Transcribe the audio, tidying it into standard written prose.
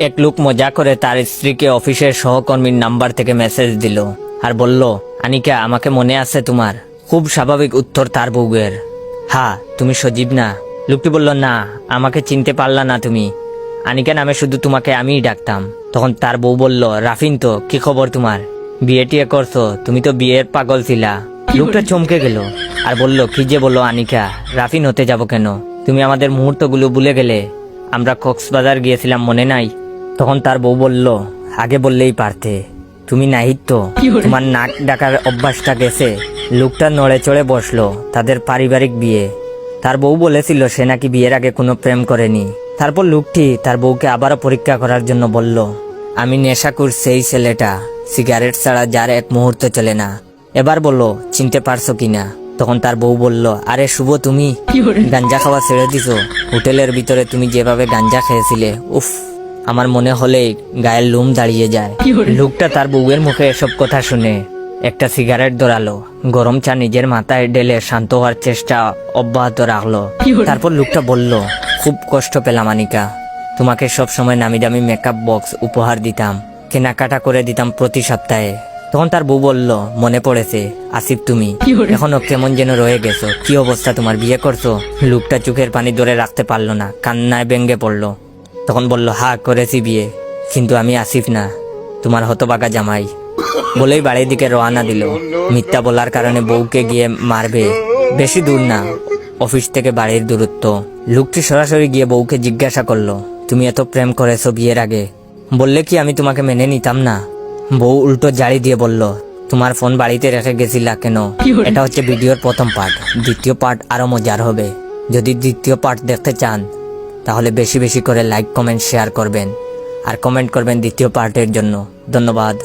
এক লোক মজা করে তার স্ত্রীকে অফিসের সহকর্মীর নাম্বার থেকে মেসেজ দিল আর বলল, আনিকা আমাকে মনে আছে তোমার? খুব স্বাভাবিক উত্তর তার বউয়ের, হ্যাঁ তুমি সজীব না? লোকটি বলল, না আমাকে চিনতে পারলা না তুমি? আনিকা নামে শুধু তোমাকে আমিই ডাকতাম। তখন তার বউ বলল, রাফিন তো, কি খবর তোমার? বিয়ে টিয়ে করছো? তুমি তো বিয়ের পাগল ছিলা। লোকটা চমকে গেল আর বলল, কি যে বলো আনিকা, রাফিন হতে যাব কেন? তুমি আমাদের মুহূর্তগুলো ভুলে গেলে? আমরা কক্সবাজার গিয়েছিলাম, মনে নাই? তখন তার বউ বলল, আগে বললেই পারতে, তুমি নাহিত তো, তোমার নাক ডাকার অভ্যাসটা গেছে। লোকটা নড়ে চড়ে বসলো। তাদের পারিবারিক বিয়ে। তার বউ বলেছিল সে নাকি বিয়ের আগে কোনো প্রেম করেনি। তারপর লোকটি তার বউকে আবারও পরীক্ষা করার জন্য বলল, আমি নেশাখোর সেই ছেলেটা, সিগারেট ছাড়া যার এক মুহূর্ত চলে না। এবার বললো, চিনতে পারছো কিনা? তখন তার বউ বলল, আরে শুভ, তুমি গাঞ্জা খাওয়া ছেড়ে দিছো? হোটেলের ভিতরে তুমি যেভাবে গাঞ্জা খেয়েছিলে, উফ, আমার মনে হলেই গায়ের লোম দাঁড়িয়ে যায়। লোকটা তার বউয়ের মুখে এসব কথা শুনে একটা সিগারেট ধরালো, গরম চা নিজের মাথায় ঢেলে শান্ত হওয়ার চেষ্টা অব্যাহত রাখলো। তারপর লোকটা বলল, খুব কষ্ট পেলাম আনিকা, তোমাকে সব সময় নামি দামি মেকআপ বক্স উপহার দিতাম, কেনাকাটা করে দিতাম প্রতি সপ্তাহে। তখন তার বউ বলল, মনে পড়েছে আসিফ, তুমি এখনো কেমন যেন রয়ে গেছো। কি অবস্থা তোমার, বিয়ে করছো? লোকটা চোখের পানি ধরে রাখতে পারলো না, কান্নায় ভেঙে পড়লো। তখন বলল, হ্যাঁ করেছি বিয়ে, কিন্তু আমি আসিফ না, তোমার হতবাগা জামাই। বলেই বাড়ির দিকে রওনা দিল। মিথ্যা বলার কারণে বউকে গিয়ে মারবে। বেশি দূর না, অফিস থেকে বাড়ির দূরত্ব। লোকটি সরাসরি গিয়ে বউকে জিজ্ঞাসা করলো, তুমি এত প্রেম করেছো বিয়ের আগে, বললে কি আমি তোমাকে মেনে নিতাম না? বউ উল্টো জাড়ি দিয়ে বলল, তোমার ফোন বাড়িতে রেখে গেছিলা কেন? এটা হচ্ছে ভিডিওর প্রথম পার্ট, দ্বিতীয় পার্ট আরো মজার হবে। যদি দ্বিতীয় পার্ট দেখতে চান তাহলে বেশি বেশি করে লাইক, কমেন্ট, শেয়ার করবেন আর কমেন্ট করবেন দ্বিতীয় পার্টের জন্য। ধন্যবাদ।